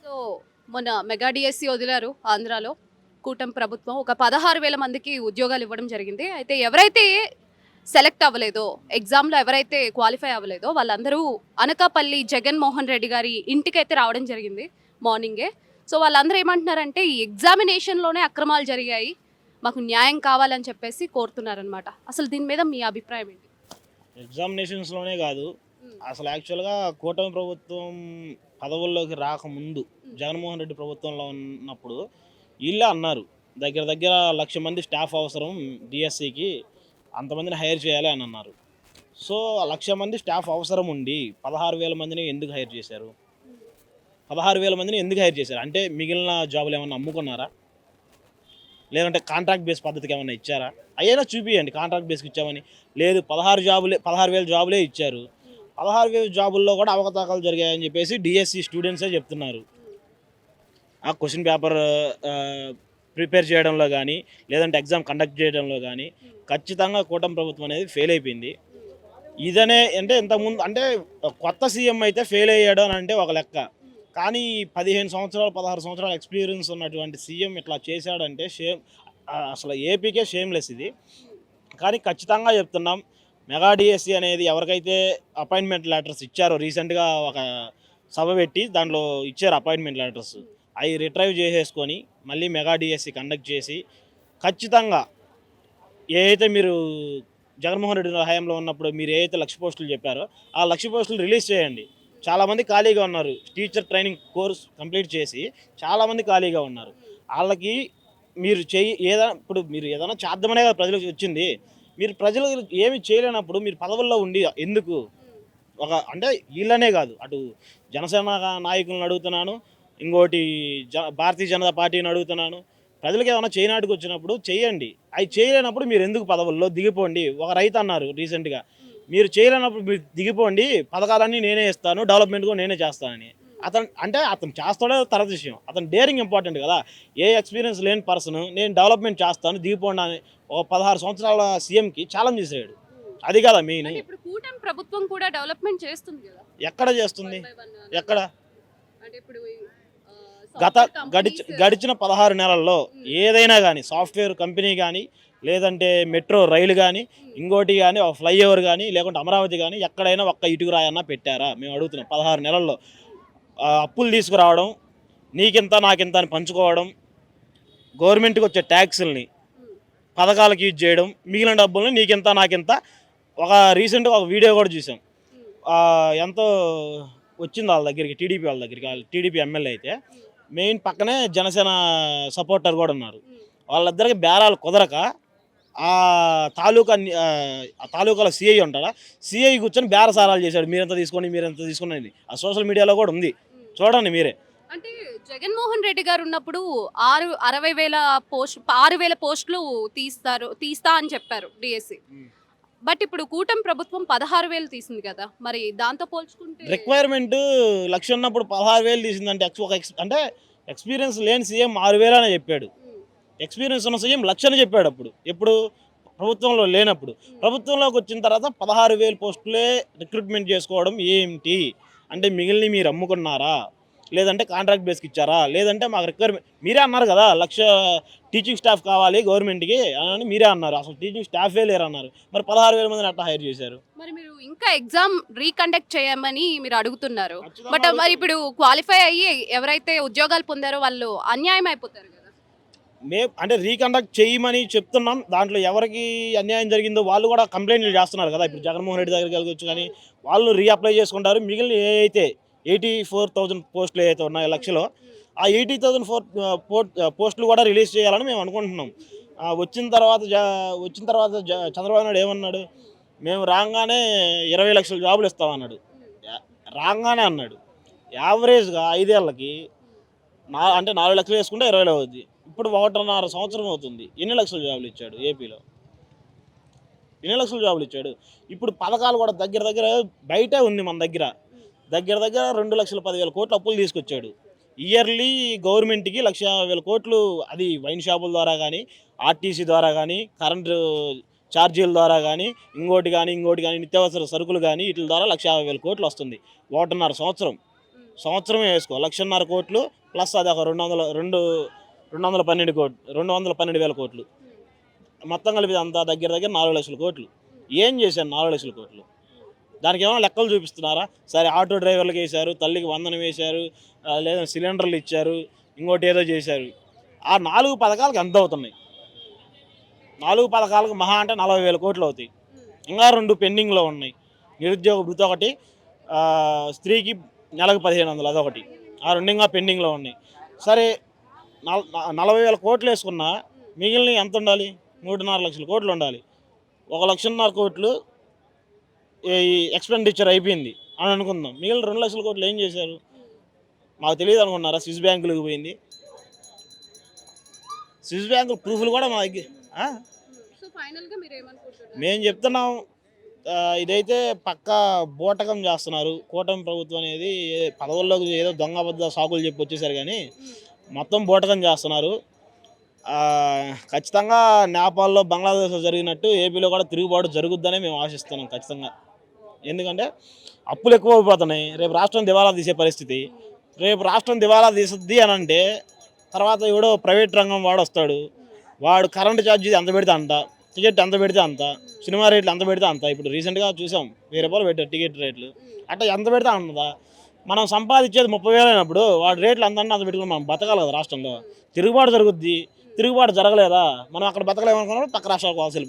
So, మొన్న mega DSC వదిలారు ఆంధ్రాలో. కూటమి ప్రభుత్వం ఒక 16,000 మందికి ఉద్యోగాలు ఇవ్వడం జరిగింది. అయితే ఎవరైతే సెలెక్ట్ అవ్వలేదో, ఎగ్జామ్‌లో ఎవరైతే క్వాలిఫై అవ్వలేదో వాళ్ళందరూ అనకాపల్లి జగన్‌మోహన్ రెడ్డి గారి ఇంటికైతే రావడం జరిగింది మార్నింగే. సో, వాళ్ళందరూ ఏమంటున్నారంటే ఈ ఎగ్జామినేషన్‌లోనే అక్రమాలు జరిగాయి. మాకు న్యాయం కావాలని చెప్పేసి కోరుతున్నారనమాట. అసలు దీని మీద మీ అభిప్రాయం ఏంటి? ఎగ్జామినేషన్స్‌లోనే గాదు. హ్మ్. అసలు యాక్చువల్‌గా కూటమి ప్రభుత్వం పదవుల్లోకి రాకముందు, జగన్మోహన్ రెడ్డి ప్రభుత్వంలో ఉన్నప్పుడు ఈళ్ళే అన్నారు. దగ్గర దగ్గర 1,00,000 మంది స్టాఫ్ అవసరం డీఎస్సీకి. అంతమందిని హైర్ చేయాలి అని అన్నారు. సో, ఆ 1,00,000 మంది స్టాఫ్ అవసరం ఉండి 16,000 మందిని ఎందుకు హైర్ చేశారు? 16,000 మందిని ఎందుకు హైర్ చేశారు? అంటే మిగిలిన జాబులు ఏమన్నా అమ్ముకున్నారా? లేదంటే కాంట్రాక్ట్ బేస్ పద్ధతికి ఏమన్నా ఇచ్చారా? అయ్యైనా చూపియండి కాంట్రాక్ట్ బేస్‌కి ఇచ్చామని. లేదు 16,000 జాబులే ఇచ్చారు. 16,000 జాబుల్లో కూడా అవకతవకలు జరిగాయని చెప్పేసి డీఎస్సీ స్టూడెంట్సే చెప్తున్నారు. ఆ క్వెషన్ పేపర్ ఆహ్, ప్రిపేర్ చేయడంలో గానీ, లేదంటే ఎగ్జామ్ కండక్ట్ చేయడంలో గానీ, ఖచ్చితంగా కూటమి ప్రభుత్వం అనేది ఫెయిల్ అయిపోయింది. ఇదనే అంటే ఇంతకుముందు అంటే కొత్త సీఎం అయితే ఫెయిల్ అయ్యాడు అని అంటే ఒక లెక్క. కానీ 15 సంవత్సరాలు, 16 సంవత్సరాల ఎక్స్‌పీరియన్స్ ఉన్నటువంటి సీఎం ఇట్లా చేశాడంటే అసలు ఏపీకే షేమ్‌లెస్ ఇది. కానీ ఖచ్చితంగా చెప్తున్నాం. మెగా డీఎస్సీ అనేది ఎవరికైతే అపాయింట్‌మెంట్ లెటర్స్ ఇచ్చారో రీసెంట్‌గా ఒక సభ పెట్టి దాంట్లో ఇచ్చారు అపాయింట్‌మెంట్ లెటర్స్. అయి రిట్రైవ్ చేసేసుకొని మళ్ళీ మెగా డీఎస్సీ కండక్ట్ చేసి ఖచ్చితంగా ఏదైతే మీరు జగన్మోహన్ రెడ్డి హయాంలో ఉన్నప్పుడు మీరు ఏదైతే 1,00,000 పోస్టులు చెప్పారో ఆ 1,00,000 పోస్టులు రిలీజ్ చేయండి. చాలామంది ఖాళీగా ఉన్నారు. టీచర్ ట్రైనింగ్ కోర్స్ కంప్లీట్ చేసి చాలామంది ఖాళీగా ఉన్నారు. ఆళ్ళకి మీరు ఇప్పుడు మీరు ఏదైనా చేద్దామనే కదా ప్రజలకు వచ్చింది. మీరు ప్రజలు ఏమి చేయలేనప్పుడు మీరు పదవుల్లో ఉండి ఎందుకు? అంటే ఈళ్ళనే కాదు. అటు జనసేన నాయకులను అడుగుతున్నాను. ఇంకోటి భారతీయ జనతా పార్టీని అడుగుతున్నాను. ప్రజలకు ఏమైనా చేయనాటికి వచ్చినప్పుడు చేయండి. అయి చేయలేనప్పుడు మీరు ఎందుకు పదవుల్లో దిగిపోండి. ఒక రైతు అన్నారు రీసెంట్‌గా. మీరు చేయలేనప్పుడు మీరు దిగిపోండి. పథకాలన్నీ నేనే ఇస్తాను. డెవలప్‌మెంట్ కూడా నేనే చేస్తానని. అతను చేస్తాడో తర్వాత విషయం. అతని డేరింగ్ ఇంపార్టెంట్ కదా! ఏ ఎక్స్‌పీరియన్స్ లేని పర్సన్ నేను డెవలప్‌మెంట్ చేస్తాను దిగిపోండి అని ఒక 16 సంవత్సరాల సీఎంకి ఛాలెంజ్ చేసాడు. అది కదా మెయిన్. అంటే ఇప్పుడు కూటమి ప్రభుత్వం కూడా డెవలప్‌మెంట్ చేస్తుంది గదా! ఎక్కడ చేస్తుంది? 1 బై 1 ఎక్కడ? అంటే ఇప్పుడు గత సాఫ్ట్‌వేర్ కంపెనీస్ గడిచిన 16 నెలల్లో ఏదైనా గానీ సాఫ్ట్‌వేర్ కంపెనీ గానీ, లేదంటే మెట్రో రైలు గానీ, ఇంకోటి గానీ, ఒక ఫ్లైఓవర్ గానీ, లేకుంటే అమరావతి గానీ ఎక్కడైనా ఒక్క ఇటుక రాయన్నా పెట్టారా? మేము అడుగుతున్నాం 16 నెలల్లో. అప్పులు తీసుకురావడం, నీకింత నాకింత అని పంచుకోవడం, గవర్నమెంట్‌కొచ్చే ట్యాక్సుల్ని హ్మ్. పథకాలకు యూజ్ చేయడం, మిగిలిన డబ్బుల్ని నీకింత నాకింత రీసెంట్‌గా ఒక వీడియో కూడా చూసాం. హ్మ్. ఎంతో వచ్చింది వాళ్ళ దగ్గరికి టీడీపీ వాళ్ళ దగ్గరికి. ఆళ్ళు టీడీపీ ఎమ్మెల్యే అయితే. హ్మ్. మెయిన్ పక్కనే జనసేన సపోర్టర్ కూడా ఉన్నారు. హ్మ్. వాళ్ళిద్దరికి బేరాలు కుదరక ఆ తాలూకాలో సీఐ ఉంటాడా? సీఐ కూర్చొని బేరసారాలు చేశాడు. మీరెంత తీసుకోండి, మీరెంత తీసుకోండి అని. ఆ సోషల్ మీడియాలో కూడా ఉంది. హ్మ్. చూడండి మీరే. అంటే జగన్మోహన్ రెడ్డి గారు ఉన్నప్పుడు 60,000 6,000 పోస్టులు తీస్తా అని చెప్పారు డిఎస్సి. హ్మ్. బట్ ఇప్పుడు కూటమి ప్రభుత్వం 16,000 తీసింది కదా! మరి దాంతో పోల్చుకుంటే రిక్వైర్మెంట్ 1,00,000 ఉన్నప్పుడు 16,000 తీసిందంటే అంటే ఎక్స్‌పీరియన్స్ లేని సీఎం 6,000 అనే చెప్పాడు. హ్మ్. ఎక్స్‌పీరియన్స్ ఉన్న సీఎం 1,00,000 అని చెప్పాడు అప్పుడు. ఎప్పుడు? ప్రభుత్వంలో లేనప్పుడు. హ్మ్. ప్రభుత్వంలోకి వచ్చిన తర్వాత 16,000 పోస్టులే రిక్రూట్‌మెంట్ చేసుకోవడం ఏంటి? అంటే మిగిలినవి మీరు అమ్ముకున్నారా? లేదంటే కాంట్రాక్ట్ బేస్‌కి ఇచ్చారా? లేదంటే మాకు మీరే అన్నారు కదా! 1,00,000 టీచింగ్ స్టాఫ్ కావాలి గవర్నమెంట్‌కి అని మీరే అన్నారు. అసలు టీచింగ్ స్టాఫే లేరన్నారు. మరి 16,000 మందిని ఎట్లా హైర్ చేశారు? మరి మీరు ఇంకా ఎగ్జామ్ రీకండక్ట్ చేయమని మీరు అడుగుతున్నారు. ఖచ్చితంగా బట్ మరి అడుగుతాం. ఇప్పుడు క్వాలిఫై అయ్యి ఎవరైతే ఉద్యోగాలు పొందారో వాళ్ళు అన్యాయం అయిపోతారు కదా! అంటే రీకండక్ట్ చేయమని చెప్తున్నాం. దాంట్లో ఎవరికి అన్యాయం జరిగిందో వాళ్ళు కూడా కంప్లెయింట్లు చేస్తున్నారు కదా! ఇప్పుడు హ్మ్. జగన్మోహన్ రెడ్డి దగ్గరికి వెళ్ళొచ్చు గానీ, అవును. వాళ్ళు అప్లై చేసుకుంటారు. మిగిలిన ఏవైతే 84,000 పోస్టులు ఏవైతే ఉన్నాయో హ్మ్. లక్షలో, హ్మ్. ఆ 80,000 పోస్టులు కూడా రిలీజ్ చేయాలని మేము అనుకుంటున్నాం. ఆహ్, వచ్చిన తర్వాత జ వచ్చిన తర్వాత చంద్రబాబు నాయుడు ఏమన్నాడు? హ్మ్. మేము రాంగానే 20,00,000 జాబులు ఇస్తామన్నాడు. హ్మ్. య రాంగానే అన్నాడు. యావరేజ్‌గా 5 ఏళ్లకి అంటే 4,00,000 వేసుకుంటే 20,000 అవుద్ది. ఇప్పుడు 1.5 సంవత్సరం అవుతుంది. ఎన్ని లక్షల జాబులు ఇచ్చాడు ఏపీలో? ఎన్ని లక్షల జాబులు ఇచ్చాడు? ఇప్పుడు పథకాలు కూడా దగ్గర దగ్గర బయటే ఉంది మన దగ్గర. హ్మ్. దగ్గర దగ్గర 2,10,000 అప్పులు తీసుకొచ్చాడు. ఇయర్లీ గవర్నమెంట్‌కి 1,50,000 అది వైన్ షాపుల ద్వారా గానీ, ఆర్టీసీ ద్వారా గానీ, కరెంటు ఛార్జీల ద్వారా గానీ, ఇంకోటి గానీ, ఇంకోటి గానీ, నిత్యావసర సరుకులు గానీ, ఈటిల ద్వారా 1,50,000 వస్తుంది. 1.5 సంవత్సరం. సంవత్సరమే వేసుకో 1,50,000 కోట్లు ప్లస్ అది ఒక 212 కోట్లు 212,000 కోట్లు మొత్తం కలిపి అంతా దగ్గర దగ్గర 4 లక్షల కోట్లు. ఏం చేశారు 4 లక్షల కోట్లు? దానికి ఏమైనా లెక్కలు చూపిస్తున్నారా? సరే ఆటో డ్రైవర్లకు వేశారు, తల్లికి వందనం వేశారు, లేదా సిలిండర్లు ఇచ్చారు, ఇంకోటి ఏదో చేశారు. ఆ 4 పథకాలకు ఎంత అవుతున్నాయి? 4 పథకాలకు మహా అంటే 40,000 కోట్లు అవుతాయి. ఇంకా 2 పెండింగ్లో ఉన్నాయి. నిరుద్యోగ భృతి ఒకటి, స్త్రీకి నెలకు 1,500 అదొకటి. ఆ 2 ఇంకా పెండింగ్లో ఉన్నాయి. సరే 40,000 కోట్లు వేసుకున్నా మిగిలిన ఎంత ఉండాలి? 3.5 లక్షల కోట్లు ఉండాలి. 1,50,000 కోట్లు ఈ ఎక్స్పెండిచర్ అయిపోయింది అని అనుకుందాం. మిగిలిన 2 లక్షల కోట్లు ఏం చేశారు? మాకు తెలియదు అనుకున్నారా? స్విస్ బ్యాంకులకు పోయింది. స్విస్ బ్యాంకు ప్రూఫ్లు కూడా మా దగ్గర సో ఫైనల్గా మీరు ఏమనుకుంటున్నారు? మేము చెప్తున్నాం, ఇదైతే పక్కా బూటకం చేస్తున్నారు. కూటమి ప్రభుత్వం అనేది పదవుల్లోకి ఏదో దొంగబద్ద సాకులు చెప్పి వచ్చేసారు, కానీ మొత్తం బూటకం చేస్తున్నారు. ఖచ్చితంగా నేపాల్లో బంగ్లాదేశ్లో జరిగినట్టు ఏపీలో కూడా తిరుగుబాటు జరుగుద్దనే మేము ఆశిస్తున్నాం ఖచ్చితంగా. ఎందుకంటే అప్పులు ఎక్కువ అయిపోతున్నాయి. రేపు రాష్ట్రం దివాలా తీసే పరిస్థితి. రేపు రాష్ట్రం దివాలా తీసుద్ది అని అంటే తర్వాత ఎవడో ప్రైవేట్ రంగం వాడు వస్తాడు. వాడు కరెంటు ఛార్జీ ఎంత పెడితే అంత, టికెట్ ఎంత పెడితే అంత, సినిమా రేట్లు ఎంత పెడితే అంత. ఇప్పుడు రీసెంట్గా చూసాం 1,000 రూపాయలు పెట్టారు టికెట్ రేట్లు. అట్లా ఎంత పెడితే అంతదా? మనం సంపాదించేది 30,000 అయినప్పుడు వాడి రేట్లు అంత అంత పెట్టుకుని మనం బతకాలి కదా రాష్ట్రంలో. తిరుగుబాటు జరుగుద్ది. తిరుగుబాటు జరగలేదా? మనం అక్కడ బతకలేమనుకున్నప్పుడు పక్క రాష్ట్రాలకు వాల్సి వెళ్ళిపోతాం.